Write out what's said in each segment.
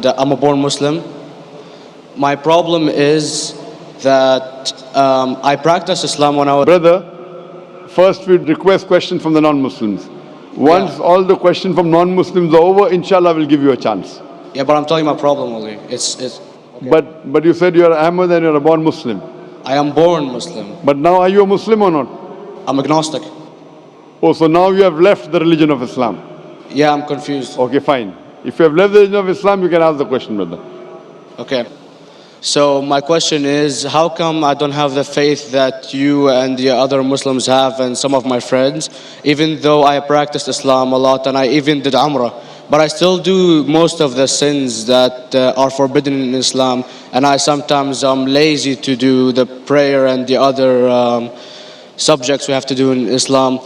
and I'm a born Muslim. My problem is that I practiced Islam when I was... Brother, first we'd request questions from the non-Muslims. Once all the questions from non-Muslims are over, inshallah we'll give you a chance. Yeah, but I'm telling you my problem only. It's okay. But you said you're Ahmad and you're a born Muslim. I am born Muslim. But now are you a Muslim or not? I'm agnostic. Oh, so now you have left the religion of Islam. Yeah, I'm confused. Okay, fine. If you have left the religion of Islam, you can ask the question, brother. Okay. So my question is, how come I don't have the faith that you and the other Muslims have and some of my friends, even though I practiced Islam a lot and I even did Umrah, but I still do most of the sins that are forbidden in Islam, and I sometimes am lazy to do the prayer and the other subjects we have to do in Islam.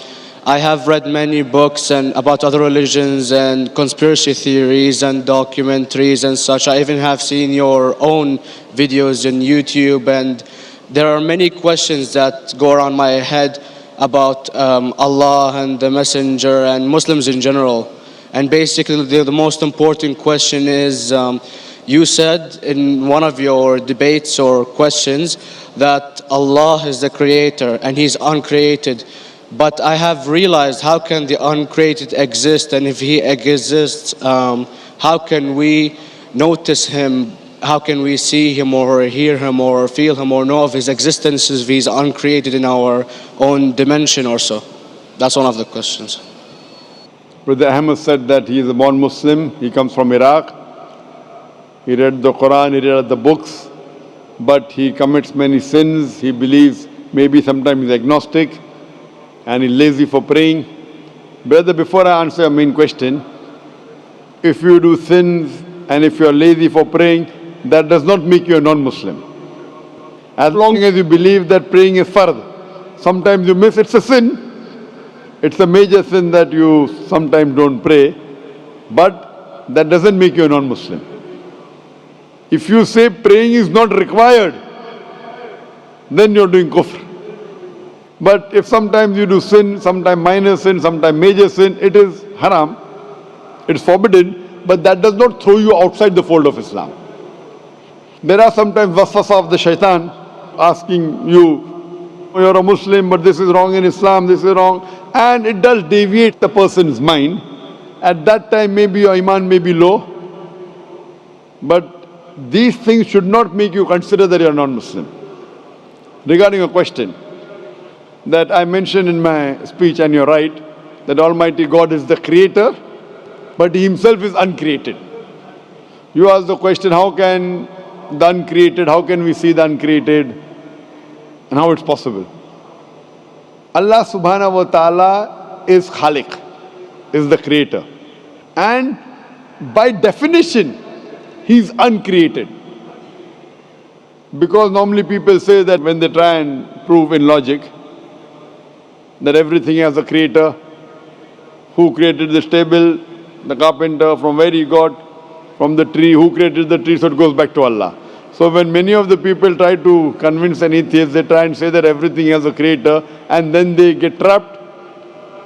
I have read many books and about other religions and conspiracy theories and documentaries and such. I even have seen your own videos on YouTube, and there are many questions that go around my head about Allah and the Messenger and Muslims in general. And basically the most important question is, you said in one of your debates or questions that Allah is the creator and He's uncreated. But I have realized, how can the uncreated exist? And if He exists, how can we notice Him? How can we see Him or hear Him or feel Him or know of His existence if He's uncreated in our own dimension or so? That's one of the questions. Brother Ahmad said that he is a born Muslim. He comes from Iraq. He read the Quran, he read the books, but he commits many sins. He believes, maybe sometimes he's agnostic, and he's lazy for praying. Brother, before I answer your main question, if you do sins and if you are lazy for praying, that does not make you a non-Muslim. As long as you believe that praying is fard, sometimes you miss, it's a sin. It's a major sin that you sometimes don't pray, but that doesn't make you a non-Muslim. If you say praying is not required, then you're doing kufr. But if sometimes you do sin, sometimes minor sin, sometimes major sin, it is haram, it's forbidden, but that does not throw you outside the fold of Islam. There are sometimes waswasa of the shaitan asking you, you're a Muslim, but this is wrong in Islam, this is wrong, and it does deviate the person's mind. At that time maybe your iman may be low, but these things should not make you consider that you're non-Muslim. Regarding a question that I mentioned in my speech, and you're right, that Almighty God is the creator, but He Himself is uncreated. You ask the question, how can the uncreated, how can we see the uncreated, and how it's possible? Allah subhanahu wa ta'ala is Khaliq, is the creator. And by definition, He's uncreated. Because normally people say that when they try and prove in logic that everything has a creator, who created this table, the carpenter, from where he got, from the tree, who created the tree, so it goes back to Allah. So when many of the people try to convince an atheist, they try and say that everything has a creator, and then they get trapped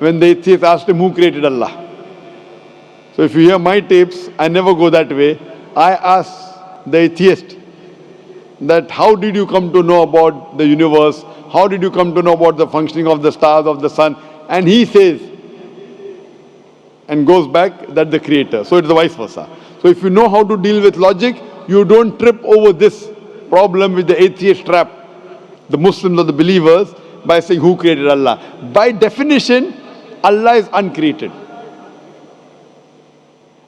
when the atheist asks him who created Allah. So if you hear my tapes, I never go that way. I ask the atheist that how did you come to know about the universe? How did you come to know about the functioning of the stars, of the sun? And he says, and goes back, that the creator. So it's the vice versa. So if you know how to deal with logic, you don't trip over this problem with the atheist trap, the Muslims or the believers, by saying who created Allah. By definition, Allah is uncreated.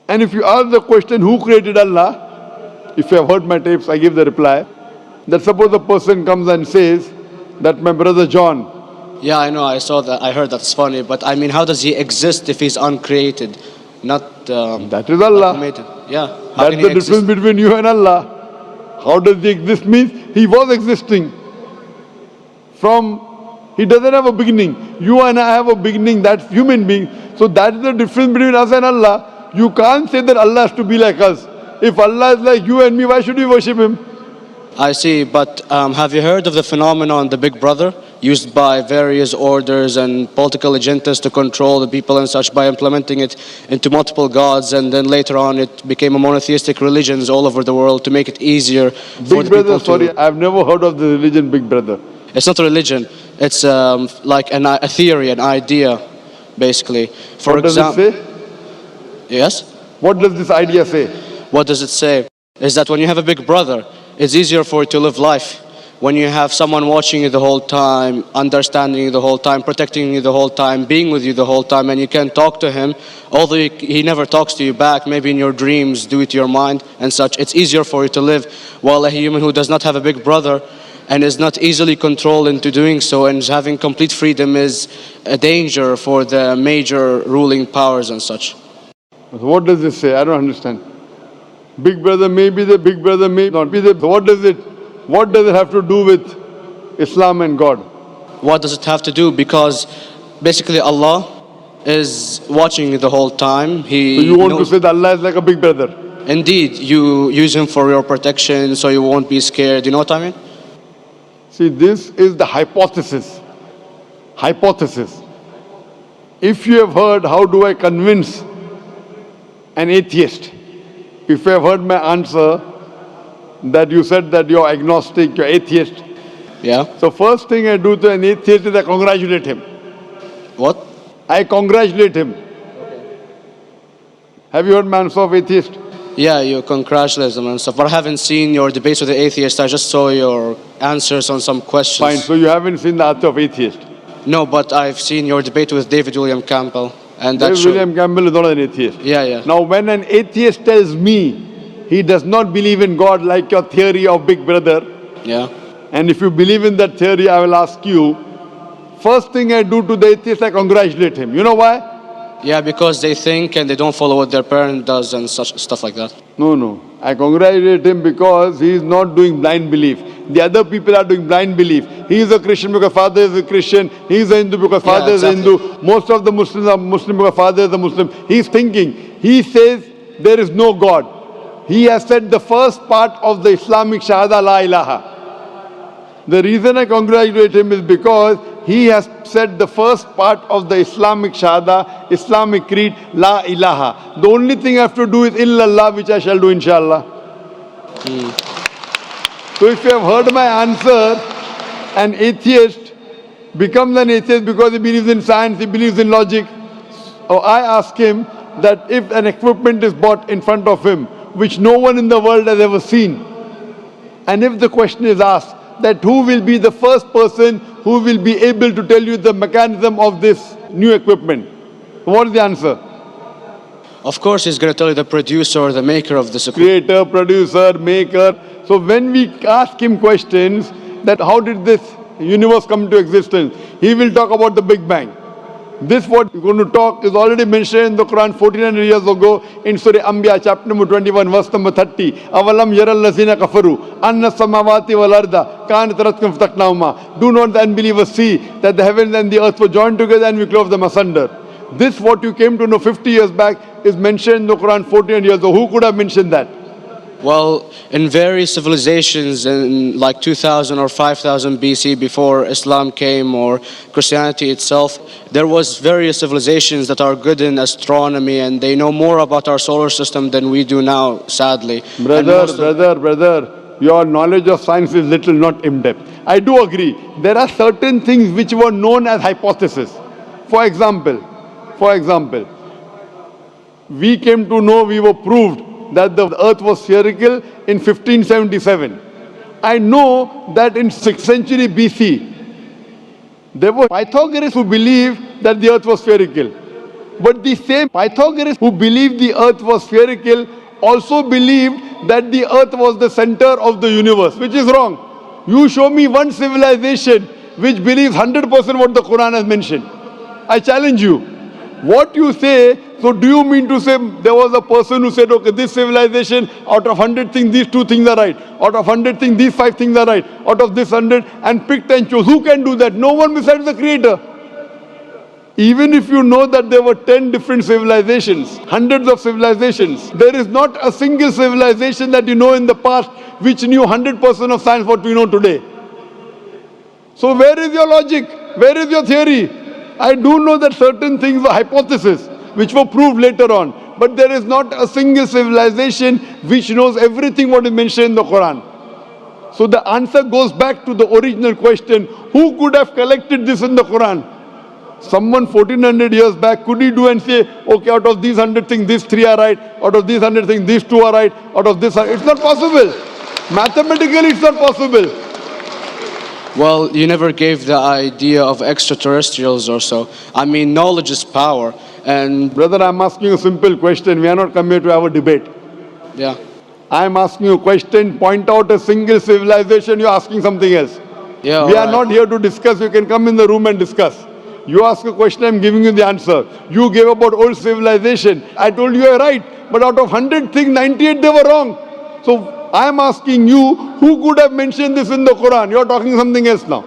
And if you ask the question, who created Allah? If you have heard my tapes, I give the reply, that suppose a person comes and says that my brother John. Yeah, I know, I saw that, I heard that's funny, but I mean, how does he exist if he's uncreated? Not that is Allah. Yeah. That's the difference between you and Allah. How does he exist? Means he was existing. He doesn't have a beginning. You and I have a beginning, that's human being. So that is the difference between us and Allah. You can't say that Allah has to be like us. If Allah is like you and me, why should we worship Him? I see, but have you heard of the phenomenon, the Big Brother, used by various orders and political agendas to control the people and such by implementing it into multiple gods, and then later on it became a monotheistic religions all over the world to make it easier for Big the Brother, people to... sorry, I've never heard of the religion Big Brother. It's not a religion. It's like a theory, an idea, basically. For What does it example, say? yes. What does this idea say? What does it say? Is that when you have a big brother, it's easier for you to live life. When you have someone watching you the whole time, understanding you the whole time, protecting you the whole time, being with you the whole time, and you can talk to him, although he never talks to you back, maybe in your dreams, due to your mind and such, it's easier for you to live. While a human who does not have a big brother and is not easily controlled into doing so and is having complete freedom is a danger for the major ruling powers and such. What does this say? I don't understand. Big Brother may be the Big Brother may not be the... What does it have to do with Islam and God? What does it have to do? Because basically Allah is watching you the whole time. So you want to knows... say that Allah is like a Big Brother? Indeed, you use him for your protection so you won't be scared. You know what I mean? See, this is the hypothesis. Hypothesis. If you have heard, how do I convince an atheist? If you have heard my answer, that you said that you're agnostic, you're atheist. Yeah. So first thing I do to an atheist is I congratulate him. What? I congratulate him. Have you heard my answer of atheist? Yeah, you congratulate them and stuff. But I haven't seen your debates with the atheist. I just saw your answers on some questions. Fine, so you haven't seen the answer of atheist. No, but I've seen your debate with David William Campbell. And David William Campbell is not an atheist. Yeah, yeah. Now when an atheist tells me he does not believe in God like your theory of Big Brother, Yeah. and if you believe in that theory, I will ask you, first thing I do to the atheist, I congratulate him. You know why? Yeah, because they think and they don't follow what their parent does and such stuff like that. No. I congratulate him because he is not doing blind belief. The other people are doing blind belief. He is a Christian because father is a Christian. He is a Hindu because father is a Hindu. Most of the Muslims are Muslim because father is a Muslim. He is thinking. He says there is no God. He has said the first part of the Islamic Shahada, La ilaha. The reason I congratulate him is because he has said the first part of the Islamic Shahada, Islamic creed, La ilaha. The only thing I have to do is illallah, which I shall do inshallah. So if you have heard my answer, an atheist becomes an atheist because he believes in science, he believes in logic. Or I ask him that if an equipment is bought in front of him, which no one in the world has ever seen, and if the question is asked, that who will be the first person who will be able to tell you the mechanism of this new equipment? What is the answer? Of course, he's going to tell you the producer or the maker of this equipment. Creator, producer, maker. So when we ask him questions that how did this universe come into existence, he will talk about the Big Bang. This what we're going to talk is already mentioned in the Quran 1400 years ago in Surah Anbiya chapter number 21 verse number 30. Avalam yaral lazina kafaru anna samawati wal arda kanat ratkum fataknahuma. Do not the unbelievers see that the heavens and the earth were joined together and we clove them asunder. This what you came to know 50 years back is mentioned in the Quran 1400 years ago. Who could have mentioned that? Well, in various civilizations in like 2000 or 5000 BC before Islam came or Christianity itself, there was various civilizations that are good in astronomy and they know more about our solar system than we do now, sadly. Brother, your knowledge of science is little, not in-depth. I do agree. There are certain things which were known as hypotheses. For example, we came to know, we were proved that the earth was spherical in 1577. I know that in 6th century BC, there were Pythagoras who believed that the earth was spherical. But the same Pythagoras who believed the earth was spherical also believed that the earth was the center of the universe, which is wrong. You show me one civilization which believes 100% what the Quran has mentioned. I challenge you. What you say, so do you mean to say there was a person who said, okay, this civilization, out of 100 things, these 2 things are right. Out of 100 things, these 5 things are right. Out of this 100, and picked and chose. Who can do that? No one besides the Creator. Even if you know that there were 10 different civilizations, hundreds of civilizations, there is not a single civilization that you know in the past which knew 100% of science what we know today. So where is your logic? Where is your theory? I do know that certain things were hypotheses which were proved later on. But there is not a single civilization which knows everything what is mentioned in the Quran. So the answer goes back to the original question, who could have collected this in the Quran? Someone 1400 years back, could he do and say, okay, out of these 100 things, these 3 are right, out of these 100 things, these 2 are right, out of this, it's not possible. Mathematically, it's not possible. Well, you never gave the idea of extraterrestrials or so. I mean, knowledge is power, and Brother, I'm asking you a simple question. We are not come here to have a debate. yeah. I'm asking you a question. Point out a single civilization. You're asking something else. Yeah, We are alright. not here to discuss. You can come in the room and discuss. You ask a question, I'm giving you the answer. You gave about old civilization. I told you you're right. But out of 100 things, 98 they were wrong. So I'm asking you, who could have mentioned this in the Quran? You're talking something else now.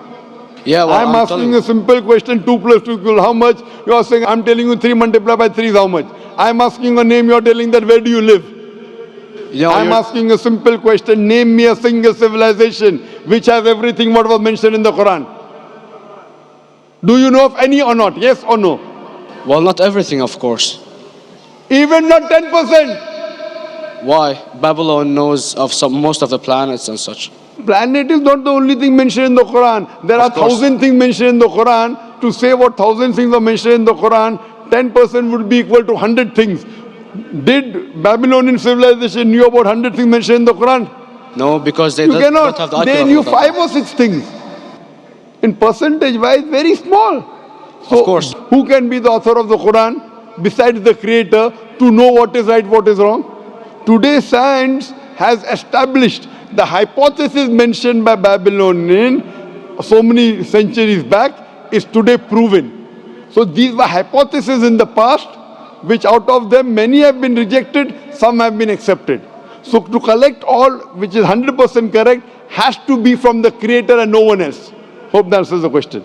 Yeah, well, I'm asking telling you a simple question, 2 plus 2 equal how much? You're saying, I'm telling you 3 multiplied by 3 is how much? I'm asking a name, you're telling that where do you live? you know, I'm you're- asking a simple question, name me a single civilization which has everything what was mentioned in the Quran. Do you know of any or not? Yes or no? well, not everything, of course. Even not 10%. Why? Babylon knows of most of the planets and such. Planet is not the only thing mentioned in the Quran. There are Of course. 1,000 things mentioned in the Quran. To say what 1,000 things are mentioned in the Quran, 10% would be equal to 100 things. Did Babylonian civilization knew about 100 things mentioned in the Quran? No, because they You don't have the cannot. They IQ knew of that. 5 or 6 things. In percentage wise, very small. So, Of course. who can be the author of the Quran besides the creator to know what is right, what is wrong? Today, science has established the hypothesis mentioned by Babylonian so many centuries back is today proven. So, these were hypotheses in the past, which out of them many have been rejected, some have been accepted. So, to collect all which is 100% correct has to be from the creator and no one else. Hope that answers the question.